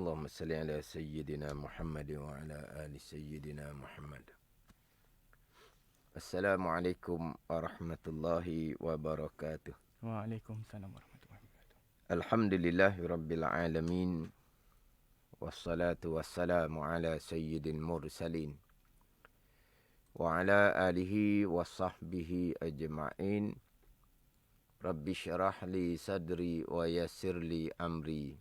اللهم صل على سيدنا محمد وعلى آل سيدنا محمد. Assalamualaikum warahmatullahi wabarakatuh. Waalaikumsalam warahmatullahi wabarakatuh. Alhamdulillahirabbil alamin. Wassalatu wassalamu ala sayyidil mursalin wa ala alihi wa sahbihi ajma'in. Rabbi syrah li sadri wa yassir li amri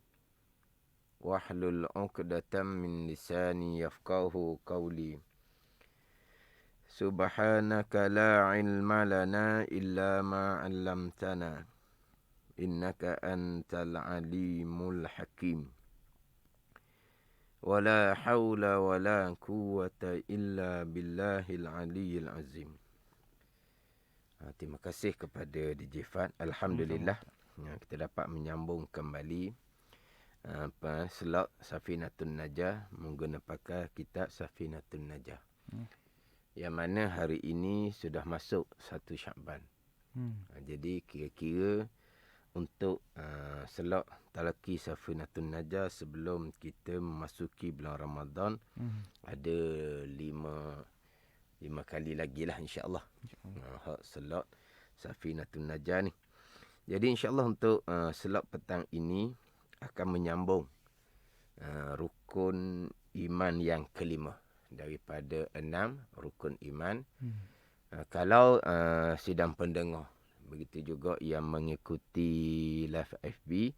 wahlul 'uqdatam min lisani yafqahu qawli. Subhanaka la ilma lana illa ma 'allamtana innaka antal alimul hakim. Wala haula wala quwwata illa billahil aliyyil azim. Terima kasih kepada DJ Fad. Alhamdulillah kita dapat menyambung kembali slot Safinatun Najah menggunakan kitab Safinatun Najah. Yang mana hari ini sudah masuk 1 Syakban. Jadi kira-kira untuk slot talaki Safinatun Najah sebelum kita memasuki bulan Ramadan ada 5 kali lagi lah insya-Allah. Slot Safinatun Najah ni. Jadi insya-Allah untuk slot petang ini akan menyambung rukun iman yang kelima daripada 6 rukun iman. Kalau sidang pendengar, begitu juga yang mengikuti live FB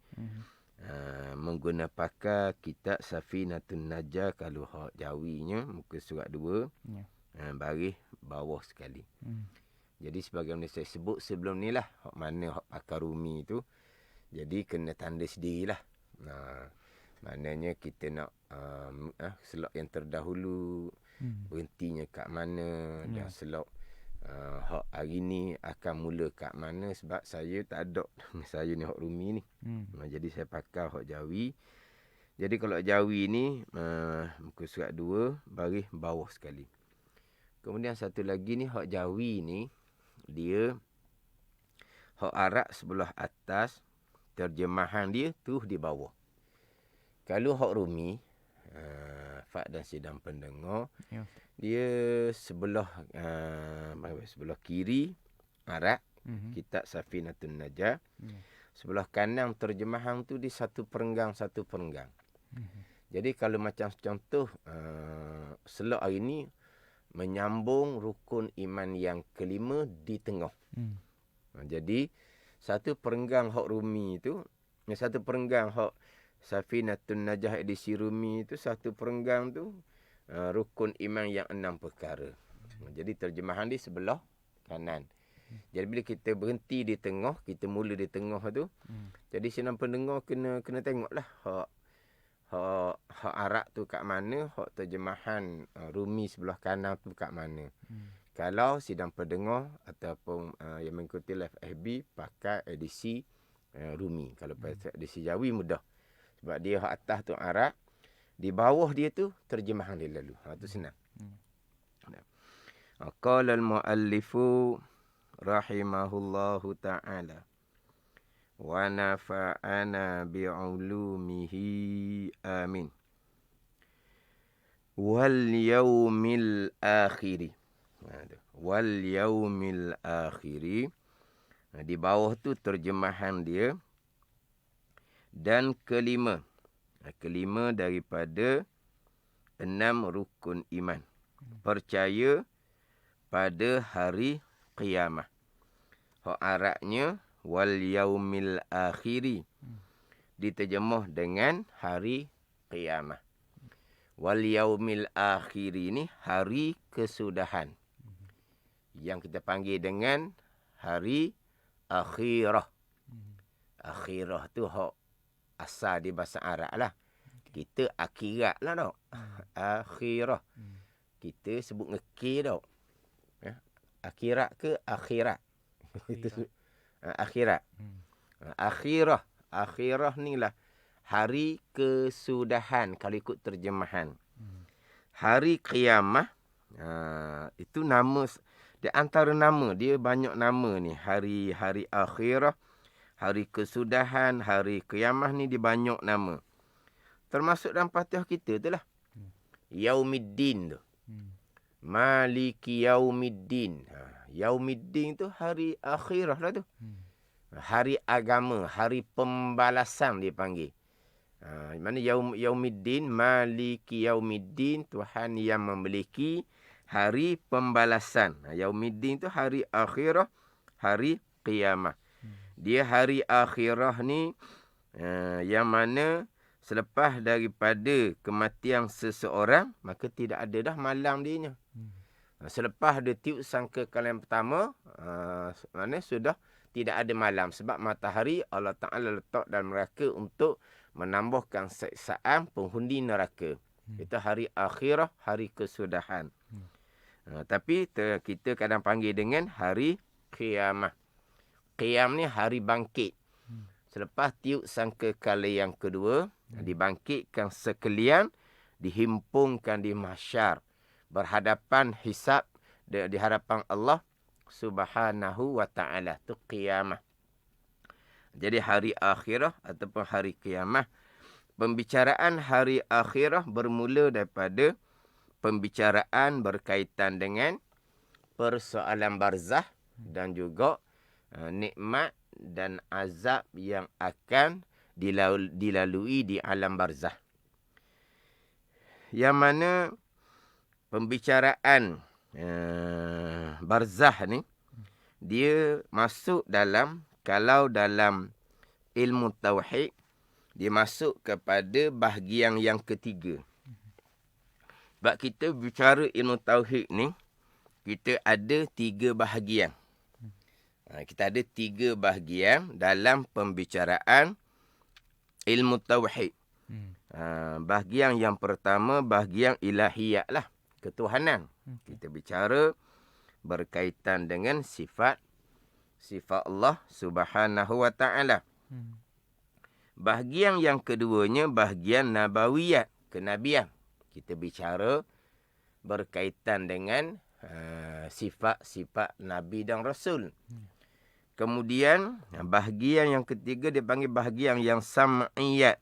menggunakan kitab Safinatun Najah, kalau hak Jawinya muka surat 2 baris bawah sekali. Jadi sebagaimana saya sebut sebelum ni lah, hak mana hak pakar Rumi tu, jadi kena tanda sendirilah. Maknanya kita nak slot yang terdahulu berhentinya kat mana, dan slot hak hari ni akan mula kat mana, sebab saya tak ada saya ni hak Rumi ni. Jadi saya pakai hak Jawi. Jadi kalau Jawi ni muka surat 2 baris bawah sekali. Kemudian satu lagi ni hak Jawi ni dia hak Arab sebelah atas, terjemahan dia tu di bawah. Kalau hak Rumi, Fak dan sidang pendengar, dia sebelah sebelah kiri Arab, kitab Safinatun Najah. Sebelah kanan terjemahan tu di satu perenggang. Jadi kalau macam contoh slot hari ni menyambung rukun iman yang kelima di tengah. Jadi satu perenggang hak Rumi tu, satu perenggang hak Safinatun Najah edisi Rumi tu, satu perenggang tu rukun iman yang 6 perkara. Jadi terjemahan di sebelah kanan. Jadi bila kita berhenti di tengah, kita mula di tengah tu, jadi senang pendengar kena tengoklah hak Arab tu kat mana, hak terjemahan Rumi sebelah kanan tu kat mana. Kalau sidang pendengar ataupun yang mengikuti live FB pakai edisi Rumi. Kalau pakai edisi Jawi mudah. Sebab dia hak atas tu Arab, di bawah dia tu terjemahan dia lalu. Tu senang. Qala al-muallifu rahimahullahu ta'ala wa nafa'ana bi'ulumihi amin. Wal yaumil akhiri. Wal yaumil akhiri. Di bawah tu terjemahan dia. Dan kelima daripada 6 rukun iman. Percaya pada hari qiyamah. Hak Arabnya wal yaumil akhiri, diterjemah dengan hari qiyamah. Wal yaumil akhiri ni hari kesudahan, yang kita panggil dengan hari akhirah. Akhirah tu hak asal di bahasa Arab lah. Kita akhirat lah dok. Akhirah. Kita sebut ngekir dok. Akhirat ke akhirat? Itu akhirat. Akhirah. Akhirah ni lah hari kesudahan kalau ikut terjemahan. Hari qiyamah itu nama, di antara nama dia banyak nama ni. Hari akhirah, hari kesudahan, hari qiyamah ni dia banyak nama. termasuk dalam Fatihah kita tu lah. Yaumiddin tu. Maliki Yaumiddin. Yaumiddin tu hari akhirah lah tu. Hari agama, hari pembalasan dipanggil. Mana Yaumiddin, Maliki Yaumiddin, Tuhan yang memiliki hari pembalasan. Yaumiddin tu hari akhirah, hari qiyamah. Dia hari akhirah ni yang mana selepas daripada kematian seseorang, maka tidak ada dah malam dia. Selepas dia tiup sangkakala yang pertama, mana sudah tidak ada malam. Sebab matahari Allah Ta'ala letak dalam neraka untuk menambahkan siksaan penghuni neraka. Itu hari akhirah, hari kesudahan. Tapi kita kadang panggil dengan hari qiyamah. Qiyam ni hari bangkit. Selepas tiup sangkakala yang kedua, dibangkitkan sekalian, dihimpunkan di mahsyar, berhadapan hisab di hadapan Allah Subhanahu wa ta'ala. Itu qiyamah. Jadi hari akhirah ataupun hari qiyamah. Pembicaraan hari akhirah bermula daripada pembicaraan berkaitan dengan persoalan barzah dan juga nikmat dan azab yang akan dilalui di alam barzah. Yang mana pembicaraan barzah ni, dia masuk dalam, kalau dalam ilmu tauhid, dia masuk kepada bahagian yang ketiga. Sebab kita bicara ilmu tauhid ni, kita ada 3 bahagian. Kita ada 3 bahagian dalam pembicaraan ilmu tauhid. Bahagian yang pertama, bahagian ilahiyat lah, ketuhanan. Kita bicara berkaitan dengan sifat Allah Subhanahu wa ta'ala. Bahagian yang keduanya, bahagian nabawiyat, kenabian. Kita bicara berkaitan dengan sifat-sifat Nabi dan Rasul. Kemudian, bahagian yang ketiga dipanggil bahagian yang sam'iyat.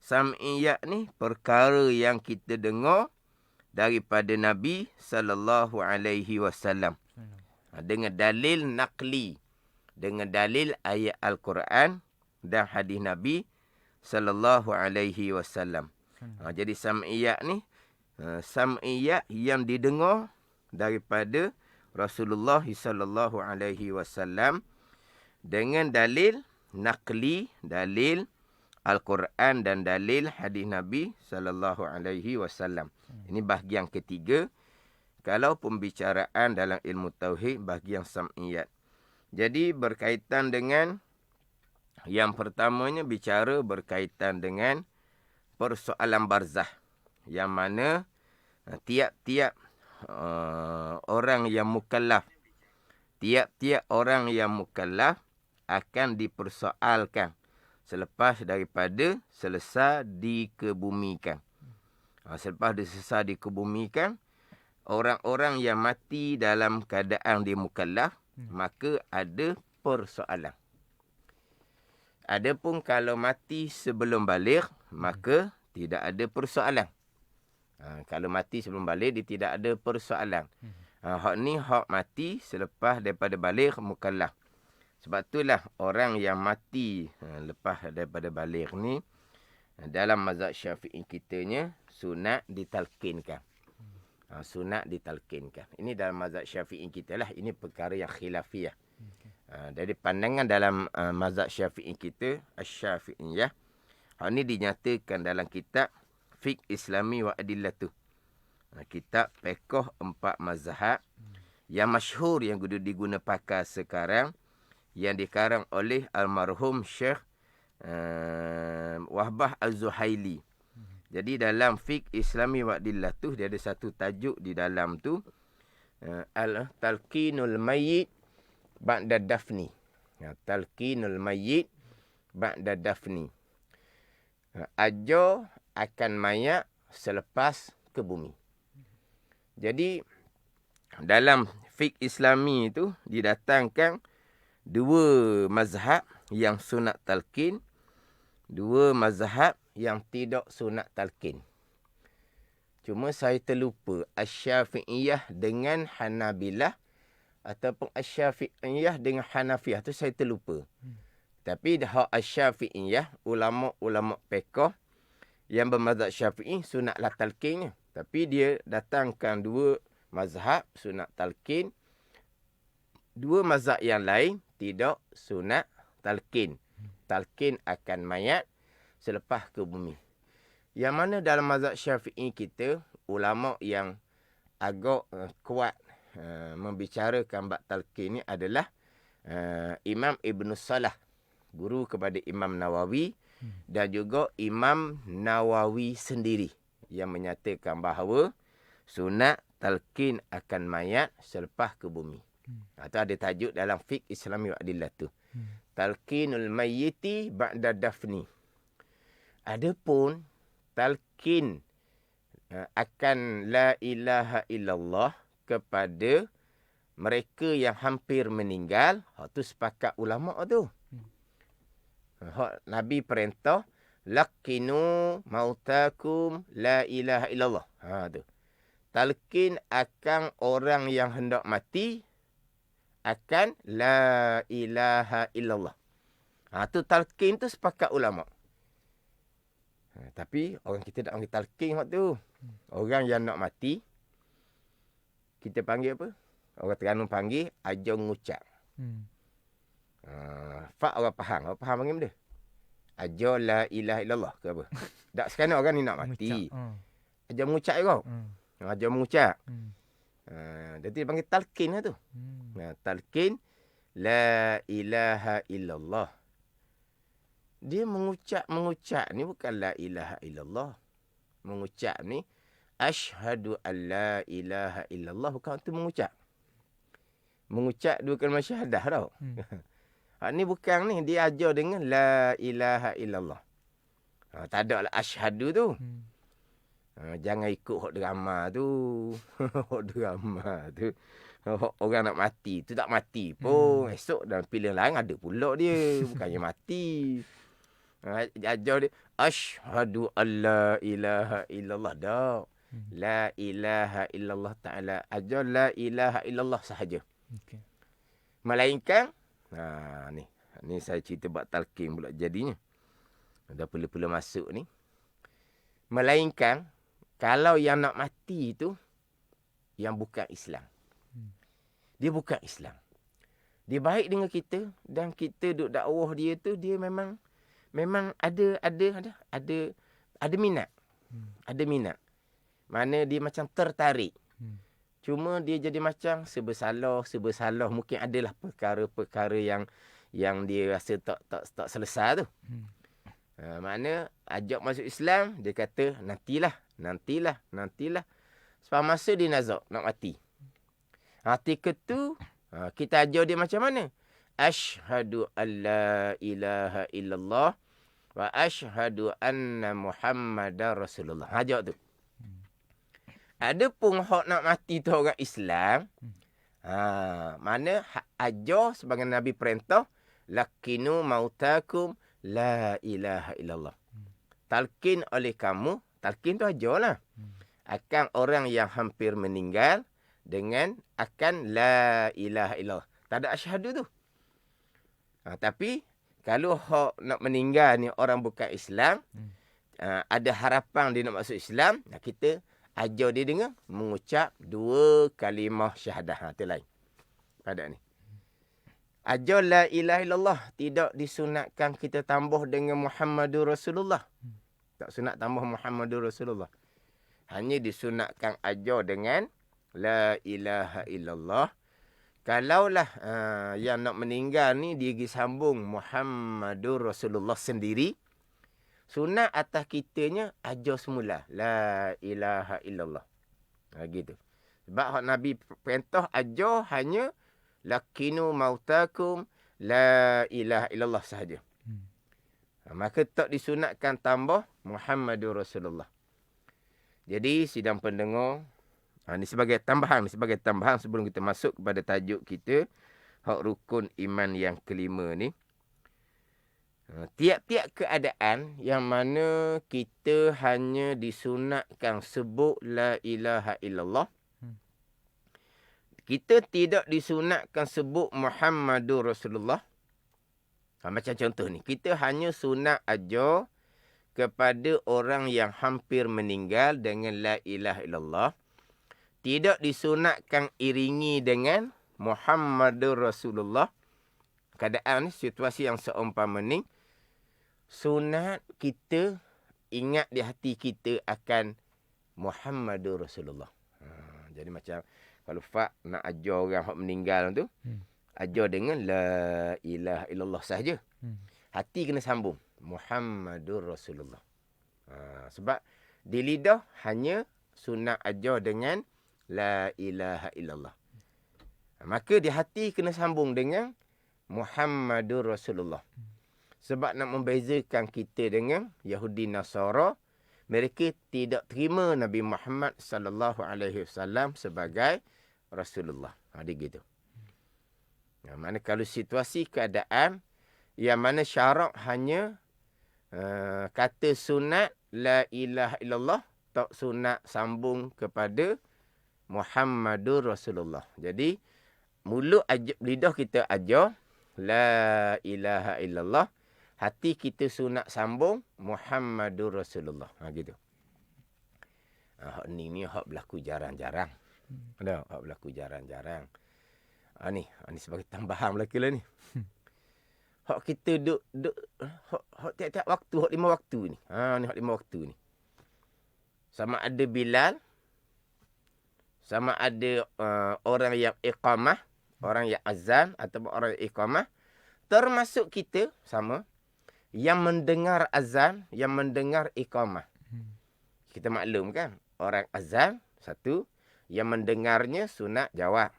Sam'iyat ni perkara yang kita dengar daripada Nabi sallallahu alaihi wasallam. Dengan dalil naqli, dengan dalil ayat Al-Quran dan hadis Nabi sallallahu alaihi wasallam. Jadi sam'iyat ni, sam'iyat yang didengar daripada Rasulullah sallallahu alaihi wasallam dengan dalil naqli, dalil Al-Quran dan dalil hadis Nabi sallallahu alaihi wasallam. Ini bahagian ketiga. Kalau pembicaraan dalam ilmu tauhid, bahagian sam'iyat. Jadi berkaitan dengan yang pertamanya, bicara berkaitan dengan persoalan barzah, yang mana tiap-tiap orang yang mukallaf, tiap-tiap orang yang mukallaf akan dipersoalkan selepas daripada selesai dikebumikan. Selepas selesai dikebumikan, orang-orang yang mati dalam keadaan dia mukallaf, maka ada persoalan. Adapun kalau mati sebelum baligh, maka tidak ada persoalan. Kalau mati sebelum baligh, dia tidak ada persoalan. Hak ni hak mati selepas daripada baligh mukallaf. Sebab itulah orang yang mati lepas daripada baligh ni, dalam mazhab Syafi'i kitanya, sunat ditalkinkan. Sunat ditalkinkan. Ini dalam mazhab Syafi'i kita lah. Ini perkara yang khilafiyah. Dari pandangan dalam mazhab Syafi'i kita, Asy-Syafi'iyah, hal ini dinyatakan dalam kitab Fiqh Islami wa Adillatuh. Kitab Fiqh 4 mazhab yang masyhur, yang diguna pakai sekarang, yang dikarang oleh almarhum Syekh Wahbah Az-Zuhaili. Jadi dalam Fiqh Islami wa Adillatuh, dia ada satu tajuk di dalam tu, Talqinul Mayyit ba'da dafni. Talqinul Mayyit ba'da dafni. Ajar akan mayat selepas ke bumi. Jadi dalam fiqh Islami itu didatangkan 2 mazhab yang sunat talqin. dua mazhab yang tidak sunat talqin. Cuma saya terlupa Asy-Syafi'iyah dengan Hanabilah ataupun Asy-Syafi'iyah dengan Hanafiyah tu saya terlupa. Tapi hak Asy-Syafi'iyah, ulama-ulama fiqh yang bermazhab Syafi'i sunatlah talqinnya. Tapi dia datangkan dua mazhab sunat talqin. Dua mazhab yang lain tidak sunat talqin. Talqin akan mayat selepas ke bumi. Yang mana dalam mazhab Syafi'i kita, ulama yang agak kuat membicarakan bab talqin ni adalah Imam Ibn Salah, guru kepada Imam Nawawi, dan juga Imam Nawawi sendiri yang menyatakan bahawa sunat talqin akan mayat selepas ke bumi. Atau ada tajuk dalam fiqh Islami wa adillah tu. Talqinul mayyiti ba'da dafni. Adapun talqin akan la ilaha illallah kepada mereka yang hampir meninggal, hak tu sepakat ulama tu. Hak Nabi perintah, laqinu mautakum la ilaha illallah. Tu. Talqin akan orang yang hendak mati akan la ilaha illallah. Tu talqin tu sepakat ulama. Tapi orang kita tak panggil talqin waktu tu. Orang yang nak mati, kita panggil apa? Orang Terengganu panggil ajar ngucap. Fak orang faham. Orang faham panggil benda? Ajar la ilaha illallah ke apa? Tak sekarang orang ni nak mati. Ajar mengucap kau. Ajar mengucap. Jadi dia panggil talqin lah tu. Talqin la ilaha illallah. Dia mengucap ni bukan la ilaha illallah. Mengucap ni asyhadu an la ilaha illallah, bukan tu mengucap. Mengucap dua kalimah syahadah tau. Ni bukan ni, dia ajar dengan la ilaha illallah. Tak ada lah asyhadu tu. Jangan ikut hok drama tu. Hok drama tu. Orang nak mati tu tak mati pun. Esok dalam pilihan lain ada pula dia. Bukannya mati. Ajar dia asyhadu an la ilaha illallah dah. La ilaha illallah ta'ala. Ajar la ilaha illallah sahaja. Okay. Melainkan ni saya cerita bab talqin pula jadinya. Dah pula masuk ni. Melainkan kalau yang nak mati tu yang bukan Islam. Dia bukan Islam. Dia baik dengan kita dan kita duk dakwah dia tu, dia memang ada minat. Ada minat. Mana dia macam tertarik. Cuma dia jadi macam serba-salah. Mungkin adalah perkara-perkara yang dia rasa tak selesai tu. Mana ajak masuk Islam, dia kata nantilah. Sebab masa dia nazak nak mati. Ketika kita ajar dia macam mana? Asyhadu an la ilaha illallah wa asyhadu anna Muhammadar Rasulullah. Ajak tu. Ada pun hak nak mati tu orang Islam. Mana ajar sebagai Nabi perintah, laqinu mautakum la ilaha illallah. Talqin oleh kamu, talqin tu ajarlah. Akan orang yang hampir meninggal dengan akan la ilaha illallah. Tak ada asyhadu tu. Tapi kalau hak nak meninggal ni orang bukan Islam, ada harapan dia nak masuk Islam, kita ajar dia dengan mengucap dua kalimah syahadah. Itu lain. Pada ni. Ajar la ilaha illallah tidak disunatkan kita tambah dengan Muhammadur Rasulullah. Tak sunat tambah Muhammadur Rasulullah. Hanya disunatkan ajar dengan la ilaha illallah. Kalaulah yang nak meninggal ni dia pergi sambung Muhammadur Rasulullah sendiri, sunat atas kitanya ajar semula la ilaha illallah. Gitu. Sebab hak Nabi perintah ajar hanya laqinu mautakum la ilaha illallah sahaja. Maka tak disunatkan tambah Muhammadur Rasulullah. Jadi sidang pendengar, ini sebagai tambahan sebelum kita masuk kepada tajuk kita, hak rukun iman yang kelima ni. Tiap-tiap keadaan yang mana kita hanya disunatkan sebut la ilaha illallah. Kita tidak disunatkan sebut Muhammadur Rasulullah. Macam contoh ni, kita hanya sunat aja kepada orang yang hampir meninggal dengan la ilaha illallah. Tidak disunatkan iringi dengan Muhammadur Rasulullah. Keadaan ni, situasi yang seumpama ni, sunat kita ingat di hati kita akan Muhammadur Rasulullah. Jadi macam kalau Fak nak ajar orang yang meninggal tu, ajar dengan la ilaha illallah sahaja. Hati kena sambung Muhammadur Rasulullah. Sebab di lidah hanya sunat ajar dengan la ilaha illallah. Maka di hati kena sambung dengan Muhammadur Rasulullah. Sebab nak membezakan kita dengan Yahudi Nasara, mereka tidak terima Nabi Muhammad sallallahu alaihi wasallam sebagai Rasulullah. Dia gitu. Mana kalau situasi keadaan yang mana syarak hanya kata sunat la ilaha illallah, tak sunat sambung kepada Muhammadur Rasulullah. Jadi lidah kita ajar la ilaha illallah, hati kita sunat sambung Muhammadur Rasulullah. Gitu. Hak ni hak berlaku jarang-jarang. Ada hak berlaku jarang-jarang. Ni sebagai tambahan berlaku lah ni. Hak kita duk hak tiap-tiap waktu, hak 5 waktu ni. Ni hak 5 waktu ni. Sama ada Bilal, sama ada orang yang iqamah, orang yang azan ataupun orang yang iqamah, termasuk kita sama yang mendengar azan, yang mendengar iqamah. Kita maklum kan, orang azan satu, yang mendengarnya sunat jawab.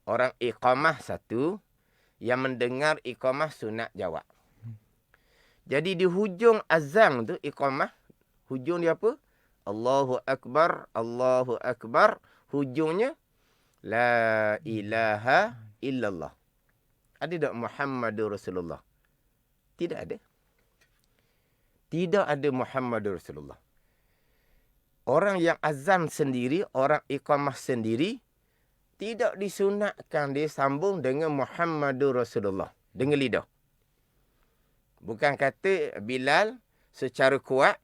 Orang iqamah satu, yang mendengar iqamah sunat jawab. Jadi di hujung azan tu iqamah, hujung dia apa? Allahu Akbar, Allahu Akbar. Hujungnya la ilaha illallah. Ada tak Muhammadur Rasulullah? Tidak ada. Tidak ada Muhammadur Rasulullah. Orang yang azan sendiri, orang iqamah sendiri, tidak disunatkan dia sambung dengan Muhammadur Rasulullah. Dengan lidah. Bukan kata Bilal secara kuat,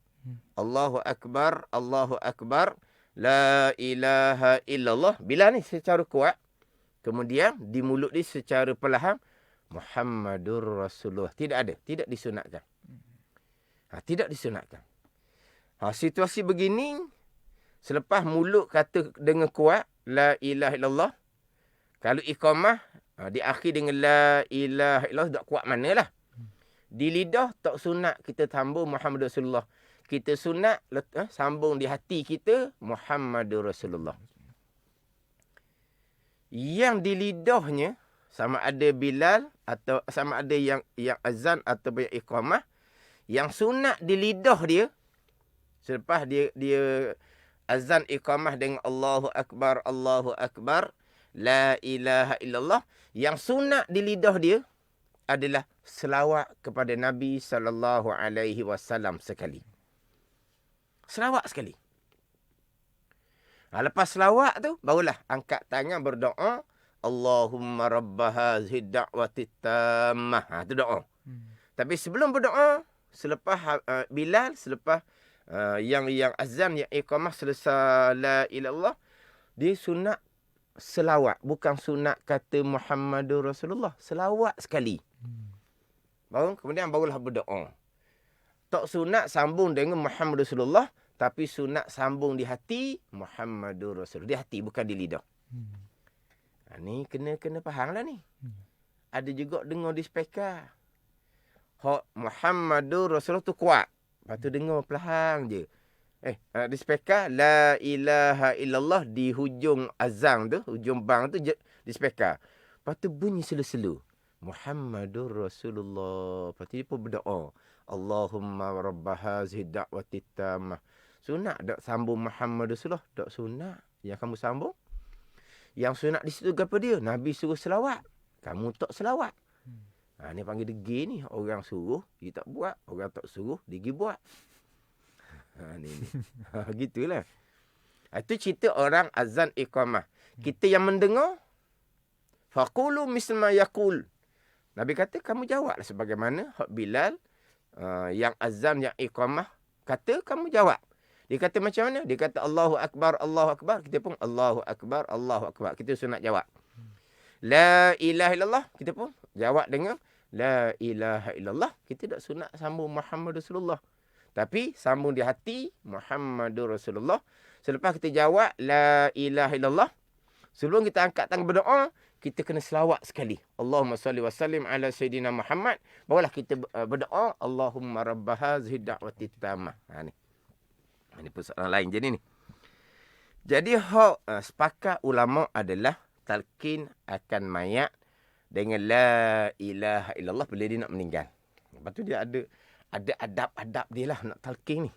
Allahu Akbar, Allahu Akbar, la ilaha illallah. Bilal ni secara kuat. Kemudian di mulut dia secara perlahan, Muhammadur Rasulullah. Tidak ada. Tidak disunatkan. Tidak disunatkan. Situasi begini, selepas mulut kata dengan kuat, la ilaha illallah. Kalau iqamah, diakhir dengan la ilaha illallah, tak kuat manalah. Di lidah, tak sunat kita sambung Muhammadur Rasulullah. Kita sunat sambung di hati kita Muhammadur Rasulullah. Yang di lidahnya, sama ada Bilal atau sama ada yang azan atau yang iqamah, yang sunat di lidah dia, selepas dia azan iqamah dengan Allahu Akbar, Allahu Akbar, la ilaha illallah, yang sunat di lidah dia adalah selawat kepada Nabi sallallahu alaihi wasallam sekali. Selawat sekali. Lepas selawat tu, barulah angkat tangan berdoa, Allahumma rabba hazihi da'wati tammah. Itu doa. Tapi sebelum berdoa, selepas Bilal, selepas yang azan, yang iqamah selesai la ilallah, dia sunat selawat. Bukan sunat kata Muhammadur Rasulullah. Selawat sekali. Kemudian barulah berdoa. Tak sunat sambung dengan Muhammad Rasulullah, tapi sunat sambung di hati Muhammadur Rasulullah. Di hati, bukan di lidah. Ni kena faham lah ni. Ada juga dengar di speaker. Hak Muhammadur Rasulullah tu kuat. Lepas tu dengar perlahan je. Di speaker, la ilaha illallah di hujung azan tu, hujung bang tu di speaker. Lepas tu bunyi selu-selu. Muhammadur Rasulullah. Lepas tu dia pun berdoa. Allahumma rabba hazihi da'wati tammah. Sunat tak sambung Muhammad Rasulullah? Tak sunat. Yang kamu sambung? Yang sunat di situ apa dia? Nabi suruh selawat. Kamu tak selawat. Ni panggil degil ni. Orang suruh, dia tak buat. Orang tak suruh, dia pergi buat. Ni. Gitulah. Itu cerita orang azan iqamah. Kita yang mendengar, faqulu misma yaqul. Nabi kata, kamu jawablah sebagaimana hak Bilal, yang azan, yang iqamah, kata, kamu jawab. Dia kata macam mana? Dia kata, Allahu Akbar, Allahu Akbar. Kita pun, Allahu Akbar, Allahu Akbar. Kita sunat jawab. La ilaha illallah. Kita pun jawab dengan La ilaha illallah. Kita tak sunat sambung Muhammad Rasulullah. Tapi sambung di hati Muhammadur Rasulullah. Selepas kita jawab La ilaha illallah, sebelum kita angkat tangan berdoa, kita kena selawat sekali. Allahumma salli wa sallim ala Sayyidina Muhammad. Barulah kita berdoa. Allahumma rabba hazihi da'wati tamah. Ni. Ini persoalan lain jadi ni. Jadi sepakat ulama adalah talqin akan mayat dengan la ilaha illallah bila dia nak meninggal. Lepas tu dia ada adab-adab dia lah nak talqin ni.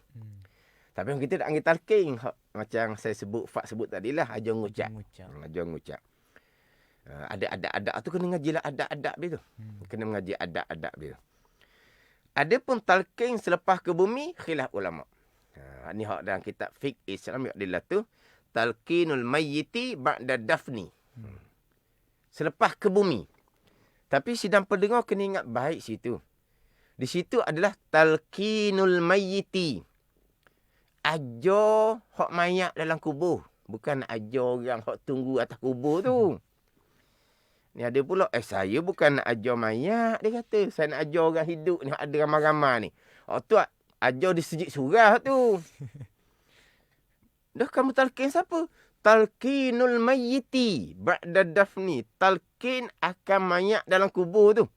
Tapi kita tak ambil talqin. Macam saya sebut tadi lah. Ajar ngucap. Ajar ngucap. Ada adab-adab tu kena ngaji lah adab-adab dia tu. Kena mengaji adab-adab dia. Ada pun talqin selepas ke bumi, khilaf ulama. Ni hak dalam kitab fiqh Islam dia tu. Talqinul mayyiti ba'da dafni. Selepas ke bumi. Tapi sidang pendengar kena ingat baik situ. Di situ adalah talqinul mayyiti. Ajar hak mayat dalam kubur. Bukan ajar orang hak tunggu atas kubur tu. Ni ada pula, saya bukan nak ajar mayat. Dia kata, saya nak ajar orang hidup ni. Ada ramai-ramai ni. Tu ajar di sejid surah tu. Dah kamu talqin siapa? Talqinul mayyiti ba'da dafni. Talqin akan mayat dalam kubur tu.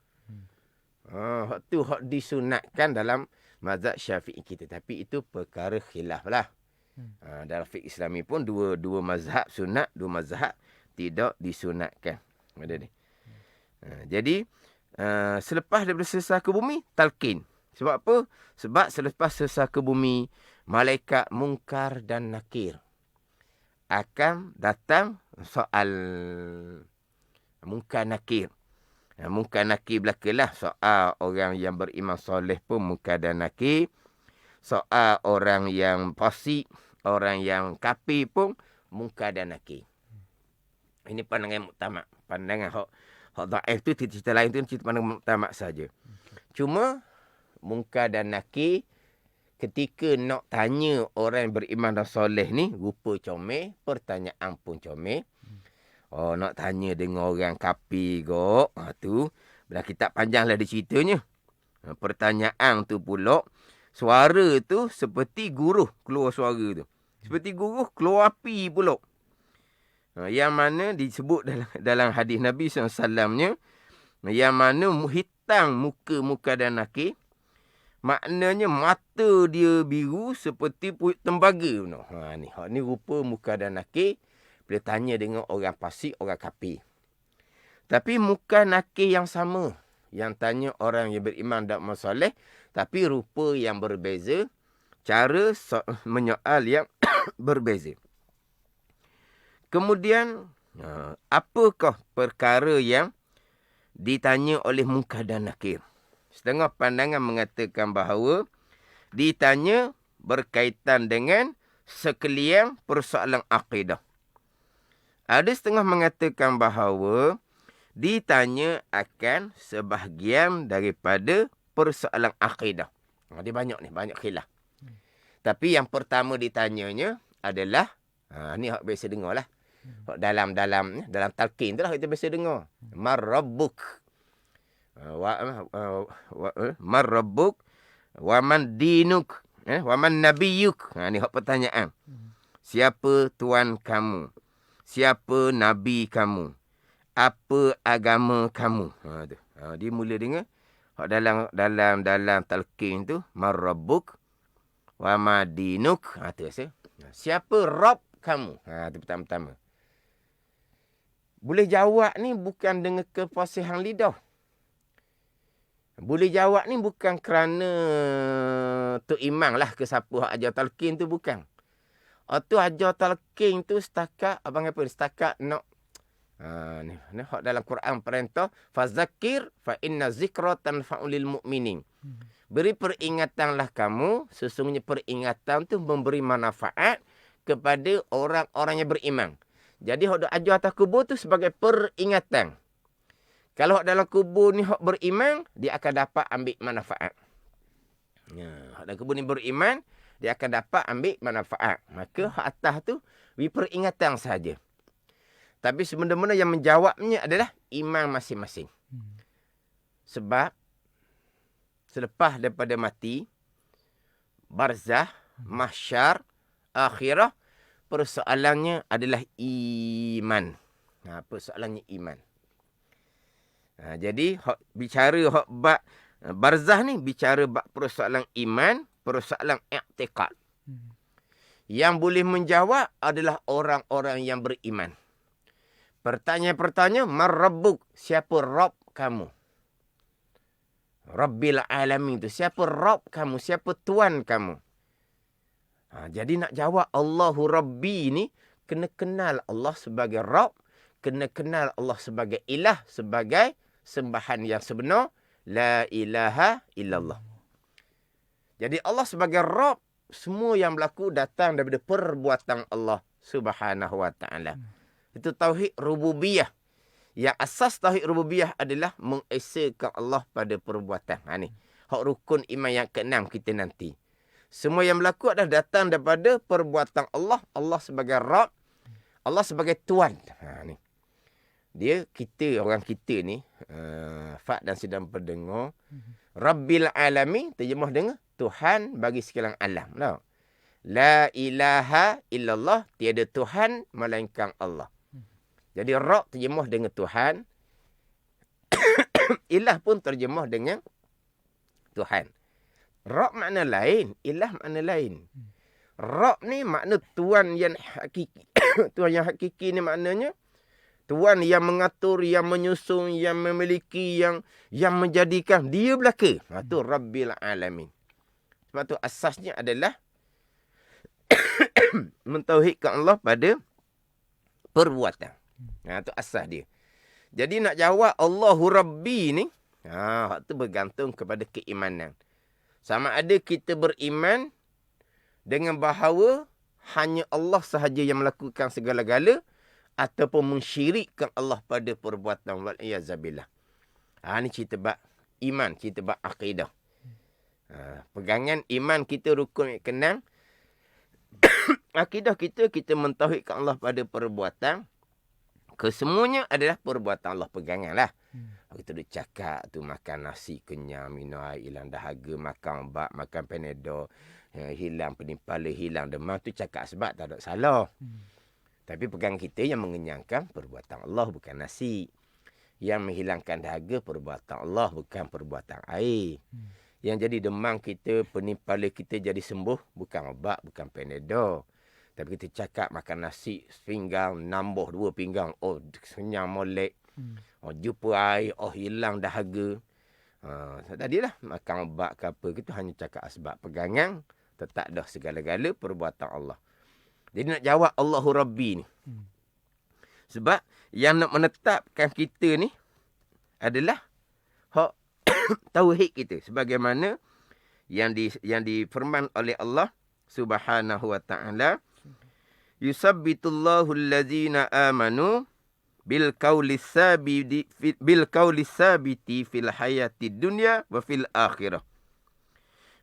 Tu hak disunatkan dalam mazhab Syafi'i kita. Tapi itu perkara khilaf lah. Dalam fiqh Islami pun dua mazhab sunat, dua mazhab tidak disunatkan. Ada ni. Jadi selepas daripada sesar ke bumi, talqin. Sebab apa? Sebab selepas sesar ke bumi, malaikat Munkar dan Nakir akan datang soal Munkar Nakir. Munkar Nakir belakalah soal orang yang beriman soleh pun Munkar dan Nakir. Soal orang yang fasik, orang yang kafir pun Munkar dan Nakir. Ini pandangan muktamad. Pandangan hak dhaif tu, cerita lain tu cerita pandangan muktamad saja. Cuma Munkar dan Nakir ketika nak tanya orang yang beriman dan soleh ni, rupa comel, pertanyaan pun comel. Nak tanya dengan orang kafir kok. Tu dah kitab panjanglah dia ceritanya. Pertanyaan tu pula, suara tu seperti guruh keluar suara tu. Seperti guruh keluar api pula. Yang mana disebut dalam hadis Nabi SAW-nya, yang mana hitam muka dan Nakir, maknanya mata dia biru seperti pucuk tembaga. Ni rupa muka dan Nakir bila tanya dengan orang fasik, orang kafir. Tapi muka Nakir yang sama, yang tanya orang yang beriman dan soleh, tapi rupa yang berbeza, cara menyoal yang berbeza. Kemudian, apakah perkara yang ditanya oleh Munkar dan Nakir? Setengah pandangan mengatakan bahawa ditanya berkaitan dengan sekalian persoalan akidah. Ada setengah mengatakan bahawa ditanya akan sebahagian daripada persoalan akidah. Dia banyak khilaf. Tapi yang pertama ditanyanya adalah, ni hak biasa dengar lah. Dalam talqin tu lah kita biasa dengar. Mar rabbuk. Mar rabbuk wa man dinuk, wa man nabiyyuk. Ni hak pertanyaan. Siapa tuan kamu? Siapa nabi kamu? Apa agama kamu? Dia mula dengan hak dalam talqin tu, mar rabbuk wa ma dinuk. Tu rasa. Siapa Rabb kamu? Itu pertama-tama. Boleh jawab ni bukan dengan kefasihan lidah. Boleh jawab ni bukan kerana Tok Imam lah ke siapa hak ajar talqin tu, bukan. Tu ajar talqin tu setakat, abang apa? Setakat nak Ni hak dalam Quran perintah fazakir fa inna zikra tanfa'ul mu'minin. Beri peringatanlah kamu, sesungguhnya peringatan tu memberi manfaat kepada orang-orang yang beriman. Jadi hak ajar atas kubur tu sebagai peringatan. Kalau hak dalam kubur ni hak beriman, dia akan dapat ambil manfaat. Hak dalam kubur ni beriman, dia akan dapat ambil manfaat. Maka hak atas tu beri peringatan saja. Tapi sebenarnya yang menjawabnya adalah iman masing-masing. Sebab selepas daripada mati, barzah, mahsyar, akhirah, persoalannya adalah iman. Persoalannya iman. Jadi bicara barzah ni bicara persoalan iman, persoalan i'tiqad. Yang boleh menjawab adalah orang-orang yang beriman. Pertanyaan-pertanyaan, man rabbuk? Siapa Rabb kamu? Rabbil alamin tu. Siapa Rabb kamu? Siapa Tuan kamu? Jadi nak jawab Allahu Rabbi ni, kena kenal Allah sebagai Rabb, kena kenal Allah sebagai ilah, sebagai sembahan yang sebenar. La ilaha illallah. Jadi Allah sebagai Rabb, semua yang berlaku datang daripada perbuatan Allah Subhanahu wa ta'ala. Itu tauhid rububiyah. Yang asas tauhid rububiyah adalah mengesakan Allah pada perbuatan. Ni hak rukun iman yang keenam kita nanti. Semua yang berlaku adalah datang daripada perbuatan Allah. Allah sebagai Rabb, Allah sebagai Tuan. Ni dia, orang kita ni, Fak dan sedang pendengar, Rabbil alamin terjemah dengan Tuhan bagi sekalian alam. La ilaha illallah, tiada Tuhan melainkan Allah. Jadi Rabb terjemah dengan Tuhan. Ilah pun terjemah dengan Tuhan. Rabb makna lain, ilah makna lain. Rabb ni makna Tuan yang hakiki. Tuan yang hakiki ni maknanya Tuan yang mengatur, yang menyusun, yang memiliki, yang menjadikan. Dia belaka. Itu Rabbil alamin. Sebab tu asasnya adalah mentauhidkan Allah pada perbuatan. Itu asas dia. Jadi nak jawab Allahu Rabbi ni, itu bergantung kepada keimanan. Sama ada kita beriman dengan bahawa hanya Allah sahaja yang melakukan segala-gala, ataupun mensyirikkan Allah pada perbuatan. Wal'iyazabillah. Ni cerita bab iman, cerita bab akidah. Pegangan iman kita rukun yang kenal. Akidah kita mentauhidkan Allah pada perbuatan. Kesemuanya adalah perbuatan Allah, pegangan lah. Kita duk cakap tu makan nasi kenyang, minum air hilang dahaga, makan obat, makan Panadol, hilang penimpala, hilang demam, tu cakap sebab tak ada salah. Tapi pegangan kita yang mengenyangkan perbuatan Allah, bukan nasi. Yang menghilangkan dahaga perbuatan Allah, bukan perbuatan air. Yang jadi demam kita, penimpala kita jadi sembuh, bukan obat, bukan Panadol. Tapi kita cakap makan nasi sepinggang, nambah 2 pinggang. Oh, kenyang molek. Jumpa air. Oh, hilang dahaga. Tadilah makan obat ke apa. Kita hanya cakap sebab pegangan. Tetap dah segala-gala perbuatan Allah. Jadi nak jawab Allahu Rabbi ni. Sebab yang nak menetapkan kita ni adalah hak tauhid kita. Sebagaimana yang difirman oleh Allah Subhanahu wa ta'ala. Yusabbitullahu allazina amanu bil qawli sabiti fil hayati dunya wa fil akhirah.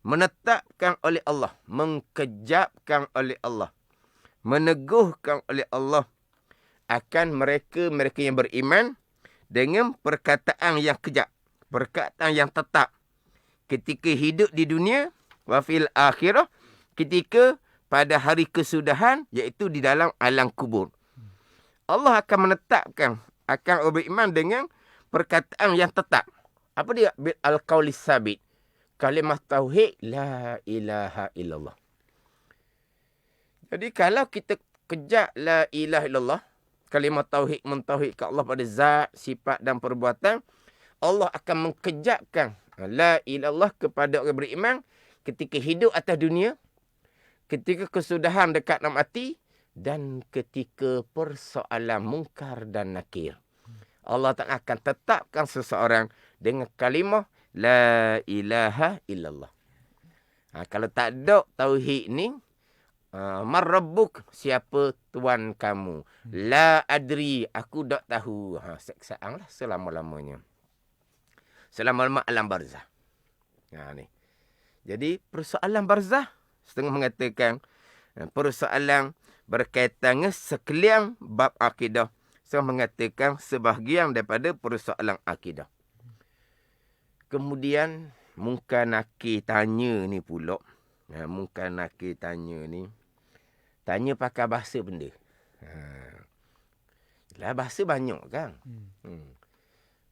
Menetapkan oleh Allah, mengkejapkan oleh Allah, meneguhkan oleh Allah akan mereka yang beriman dengan perkataan yang kejap, perkataan yang tetap ketika hidup di dunia, wa fil akhirah, ketika pada hari kesudahan, iaitu di dalam alam kubur. Allah akan menetapkan, akan beriman dengan perkataan yang tetap. Apa dia? Bil al-qawli sabit. Kalimah tauhid, la ilaha illallah. Jadi kalau kita kejap la ilaha illallah, kalimah tauhid, mentauhidkan Allah pada zat, sifat dan perbuatan, Allah akan mengkejapkan la ilaha illallah kepada orang beriman ketika hidup atas dunia, ketika kesudahan dekat nak mati, dan ketika persoalan mungkar dan nakir. Allah Ta'ala akan tetapkan seseorang dengan kalimah La ilaha illallah. Kalau tak ada tauhid ni, man rabbuk, siapa tuan kamu? La adri, aku tak tahu. Seksaan lah selama-lamanya. Selama-lama alam barzah. Ni. Jadi persoalan barzah, setengah mengatakan persoalan berkaitan dengan sekalian bab akidah. Setengah mengatakan sebahagian daripada persoalan akidah. Kemudian Munkar Nakir tanya ni pula. Munkar Nakir tanya ni. Tanya pakai bahasa benda. Lah bahasa banyak kan.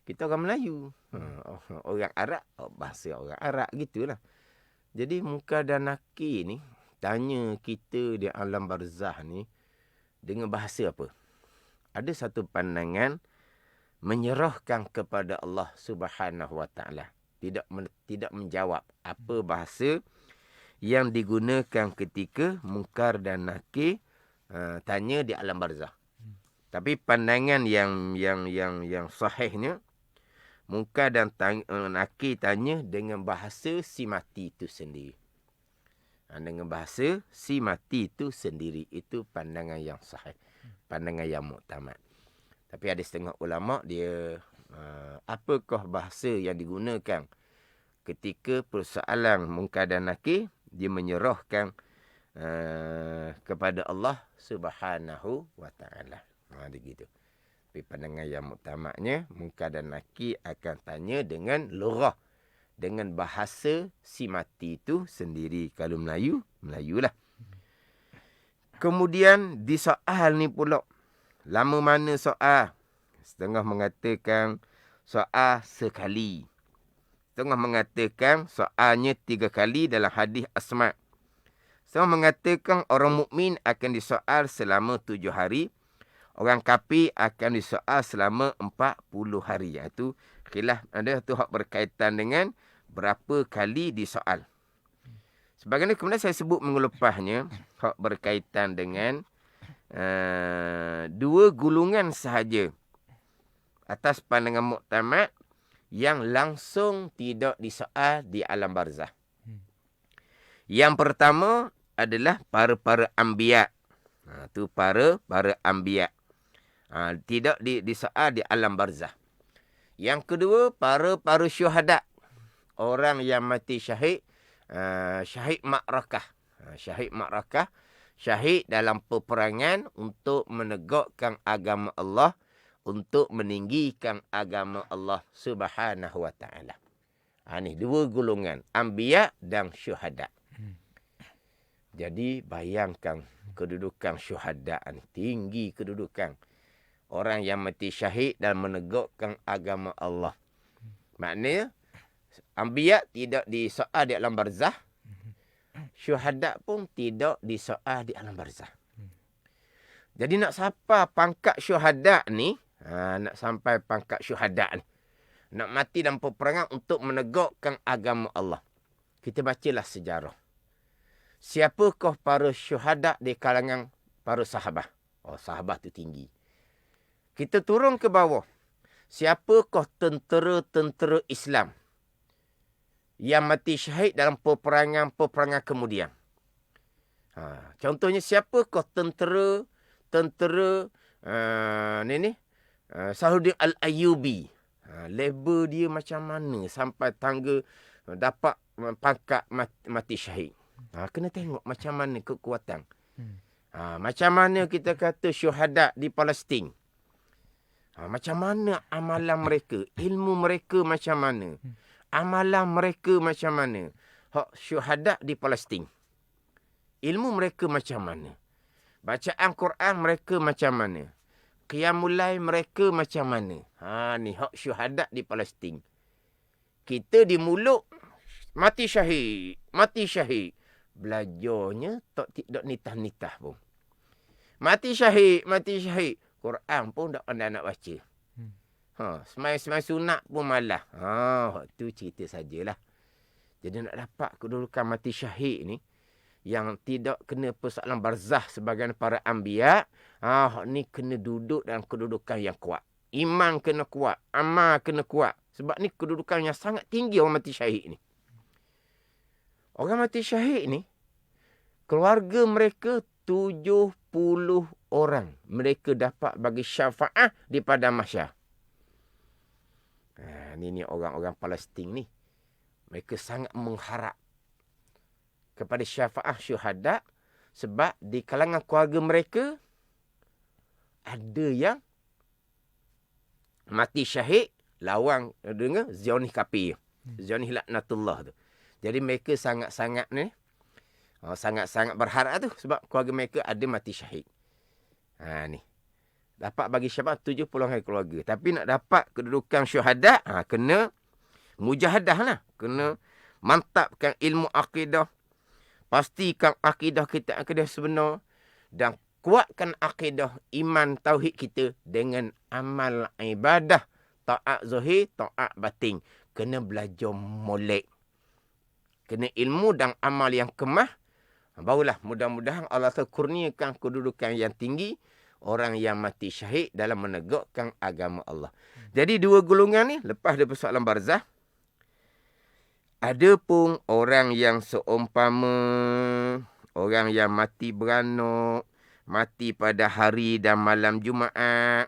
Kita orang Melayu. Orang Arab, bahasa orang Arab gitulah. Jadi Munkar dan Nakir ni tanya kita di alam barzah ni dengan bahasa apa? Ada satu pandangan menyerahkan kepada Allah Subhanahu Wa Taala. Tidak menjawab apa bahasa yang digunakan ketika Munkar dan Nakir tanya di alam barzah. Tapi pandangan yang sahihnya, Munkar dan Nakir tanya dengan bahasa si mati itu sendiri. Dengan bahasa si mati itu sendiri. Itu pandangan yang sahih. Pandangan yang muktamad. Tapi ada setengah ulama' dia apakah bahasa yang digunakan ketika persoalan Munkar dan Nakir, dia menyerahkan kepada Allah Subhanahu Wa Taala. Dia gitu. Tapi pandangan yang muktamadnya, Munkar dan Nakir akan tanya dengan lughah, dengan bahasa si mati itu sendiri. Kalau Melayu, Melayulah. Kemudian di soal ni pula, lama mana soal? Setengah mengatakan soal sekali. Setengah mengatakan soalnya 3 kali dalam hadis Asma'. Setengah mengatakan orang mukmin akan disoal selama 7 hari. Orang kafir akan disoal selama 40 hari. Itu khilaf ada tu hak berkaitan dengan berapa kali disoal. Sebagaimana kemudian saya sebut minggu lepasnya, hak berkaitan dengan 2 gulungan sahaja atas pandangan muktamad yang langsung tidak disoal di alam barzah. Yang pertama adalah para anbiya. Itu para anbiya. Tidak disoal di alam barzah. Yang kedua, para syuhada. Orang yang mati syahid, syahid ma'rakah. Syahid ma'rakah, syahid dalam peperangan untuk menegakkan agama Allah, untuk meninggikan agama Allah Subhanahu Wa Taala. Ini 2 golongan, anbiya dan syuhada. Jadi bayangkan kedudukan syuhada, tinggi kedudukan orang yang mati syahid dan menegakkan agama Allah. Maknanya anbiya tidak disoal di alam barzah, syuhada pun tidak disoal di alam barzah. Jadi nak sampai pangkat syuhada ni, nak sampai pangkat syuhada ni, nak mati dalam peperangan untuk menegakkan agama Allah. Kita bacalah sejarah. Siapakah para syuhada di kalangan para sahabat? Sahabat tu tinggi. Kita turun ke bawah. Siapakah tentera-tentera Islam yang mati syahid dalam peperangan kemudian? Contohnya siapakah tentera Salahuddin Al-Ayyubi. Label dia macam mana sampai tangga dapat pangkat mati syahid. Kena tengok macam mana kekuatan. Macam mana kita kata syuhada di Palestin. Macam mana amalan mereka, ilmu mereka macam mana, amalan mereka macam mana. Hak syuhada di Palestin, ilmu mereka macam mana, bacaan Quran mereka macam mana, qiyamul lail mereka macam mana. Ni hak syuhada di Palestin. Kita di mulut mati syahid. Belajarnya tidak nitah-nitah pun. Mati syahid. Quran pun tak pandai nak baca. Semai sunat pun malah. Tu cerita sajalah. Jadi nak dapat kedudukan mati syahid ni, yang tidak kena persoalan barzah sebagian para anbiya, ni kena duduk dalam kedudukan yang kuat. Iman kena kuat, amal kena kuat. Sebab ni kedudukan yang sangat tinggi orang mati syahid ni. Orang mati syahid ni, keluarga mereka 70 orang. Mereka dapat bagi syafaat di padang mahsyar. Ni orang-orang Palestin ni. Mereka sangat mengharap kepada syafaat syuhada sebab di kalangan keluarga mereka ada yang mati syahid lawan dengan Zionis kafir. Zionis laknatullah tu. Jadi mereka sangat-sangat ni sangat-sangat berharap tu sebab keluarga mereka ada mati syahid. Ni. Dapat bagi syafaat 70 orang keluarga. Tapi nak dapat kedudukan syuhada, kena mujahadah lah. Kena mantapkan ilmu akidah. Pastikan akidah kita akidah sebenar. Dan kuatkan akidah iman tauhid kita dengan amal ibadah. Ta'at zahir, ta'at batin. Kena belajar molek. Kena ilmu dan amal yang kemah. Barulah mudah-mudahan Allah kurniakan kedudukan yang tinggi. Orang yang mati syahid dalam menegakkan agama Allah. Jadi dua golongan ni lepas dari persoalan barzah. Ada pun orang yang seumpama orang yang mati beranak, mati pada hari dan malam Jumaat,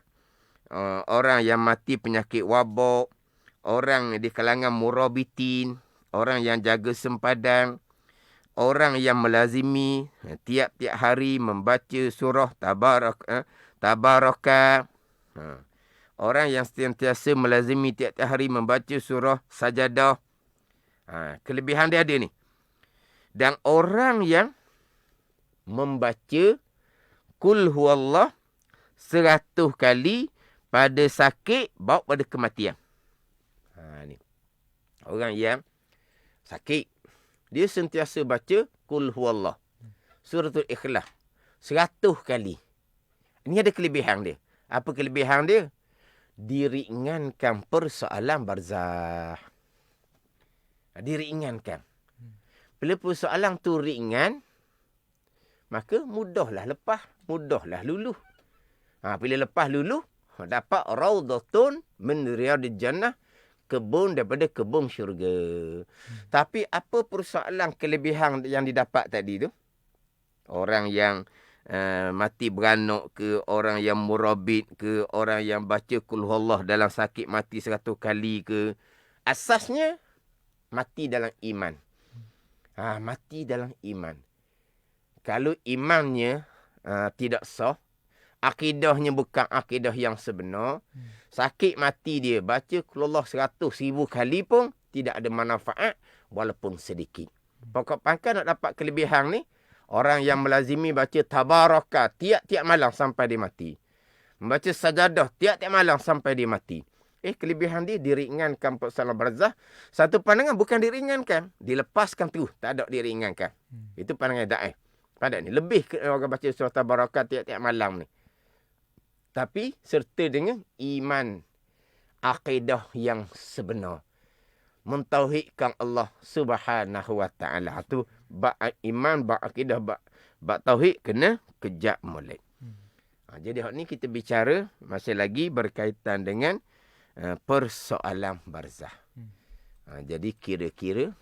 orang yang mati penyakit wabak, orang di kalangan murabitin, orang yang jaga sempadan, orang yang melazimi tiap-tiap hari membaca surah Tabaraka. Orang yang sentiasa melazimi tiap-tiap hari membaca surah Sajadah. Kelebihan dia ada ni. Dan orang yang membaca Qul huwallah 100 kali pada sakit bawa pada kematian. Ni. Orang yang sakit, dia sentiasa baca Qul huwallah. Suratul Ikhlas 100 kali. Ini ada kelebihan dia. Apa kelebihan dia? Diringankan persoalan barzah. Diringankan. Bila persoalan tu ringan, maka mudahlah lepas, mudahlah luluh. Bila lepas luluh, dapat raudhatun min riyadil jannah, kebun daripada kebun syurga. Tapi apa persoalan kelebihan yang didapat tadi tu? Orang yang mati beranak ke, orang yang murabit ke, orang yang baca Qul huwallah dalam sakit mati 100 kali ke. Asasnya mati dalam iman. Mati dalam iman. Kalau imannya tidak sah, akidahnya bukan akidah yang sebenar, sakit mati dia baca Qul huwallah 100,000 kali pun tidak ada manfaat walaupun sedikit. Pokok pangkal nak dapat kelebihan ni, orang yang melazimi baca Tabaraka tiap-tiap malam sampai dia mati. Membaca Sajadah tiap-tiap malam sampai dia mati. Kelebihan dia diringankan persoalan barzah. Satu pandangan bukan diringankan, dilepaskan terus, tak ada diringankan. Itu pandangan da'i. Pada ni lebih orang baca surah Tabaraka tiap-tiap malam ni. Tapi serta dengan iman akidah yang sebenar. Mentauhidkan Allah Subhanahu wa taala. Tu bab iman, bab akidah, bab tauhid kena kejap molek. Jadi hak ni kita bicara masih lagi berkaitan dengan persoalan barzah. Jadi kira-kira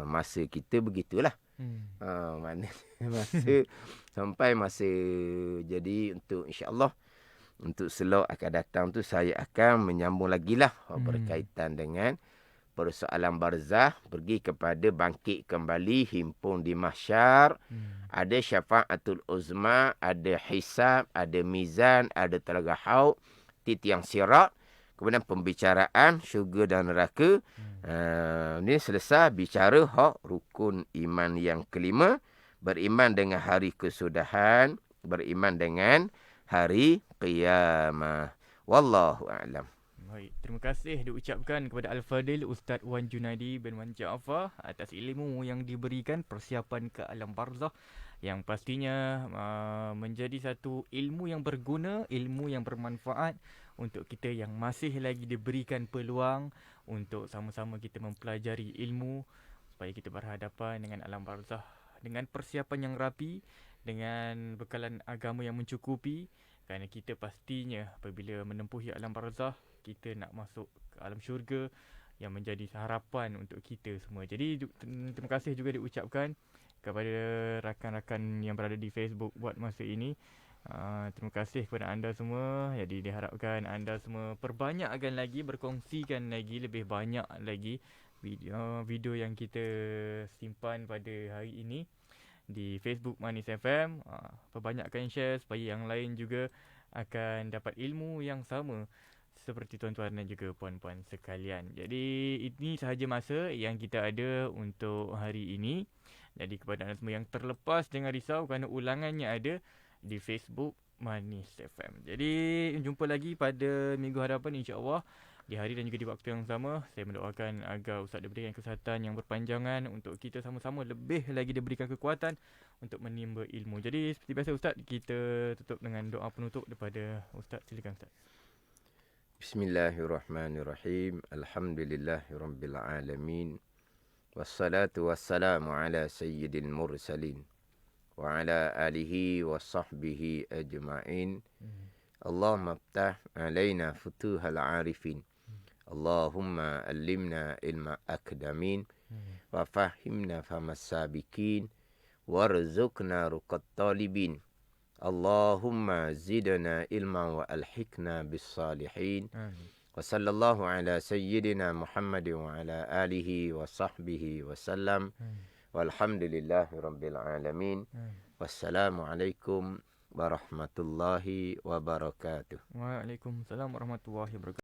masa kita begitulah. Mana masa sampai masa, jadi untuk insya-Allah untuk slot akan datang tu saya akan menyambung lagi lah berkaitan dengan persoalan barzah, pergi kepada bangkit kembali, himpun di mahsyar, ada syafaatul uzma, ada hisab, ada mizan, ada telaga haud, titiang sirat, kemudian pembicaraan syurga dan neraka. Ini selesai bicara hak rukun iman yang kelima, beriman dengan hari kesudahan, beriman dengan hari qiyamah. Wallahu a'lam. Baik, terima kasih diucapkan kepada Al-Fadil Ustaz Wan Junaidi bin Wan Jaafar atas ilmu yang diberikan, persiapan ke alam barzah yang pastinya menjadi satu ilmu yang berguna, ilmu yang bermanfaat untuk kita yang masih lagi diberikan peluang untuk sama-sama kita mempelajari ilmu supaya kita berhadapan dengan alam barzah dengan persiapan yang rapi, dengan bekalan agama yang mencukupi, kerana kita pastinya apabila menempuhi alam barzah, kita nak masuk ke alam syurga yang menjadi harapan untuk kita semua. Jadi terima kasih juga diucapkan kepada rakan-rakan yang berada di Facebook buat masa ini. Terima kasih kepada anda semua. Jadi diharapkan anda semua perbanyakkan lagi, berkongsikan lagi lebih banyak lagi video yang kita simpan pada hari ini di Facebook Manis FM. Perbanyakkan share supaya yang lain juga akan dapat ilmu yang sama seperti tuan-tuan dan juga puan-puan sekalian. Jadi ini sahaja masa yang kita ada untuk hari ini. Jadi kepada anda semua yang terlepas, jangan risau kerana ulangannya ada di Facebook Manis FM. Jadi jumpa lagi pada minggu hadapan, insya-Allah, di hari dan juga di waktu yang sama. Saya mendoakan agar Ustaz diberikan kesihatan yang berpanjangan untuk kita sama-sama lebih lagi diberikan kekuatan untuk menimba ilmu. Jadi seperti biasa Ustaz, kita tutup dengan doa penutup daripada Ustaz. Silakan Ustaz. Bismillahirrahmanirrahim. Alhamdulillahirabbil alamin. Wassalatu wassalamu ala sayyidil mursalin wa ala alihi wa sahbihi ajma'in. Allahumma aftah alaina futuhal arifin. Allahumma allimna ilma akdamin wa fahimna famas sabikin warzuqna ruqat talibin. Allahumma zidna ilma wa alhikna bis salihin. Wa sallallahu ala sayyidina Muhammad wa ala alihi wa sahbihi wa sallam. Walhamdulillahi rabbil alamin. Wassalamualaikum warahmatullahi wabarakatuh. Waalaikumsalam warahmatullahi wabarakatuh.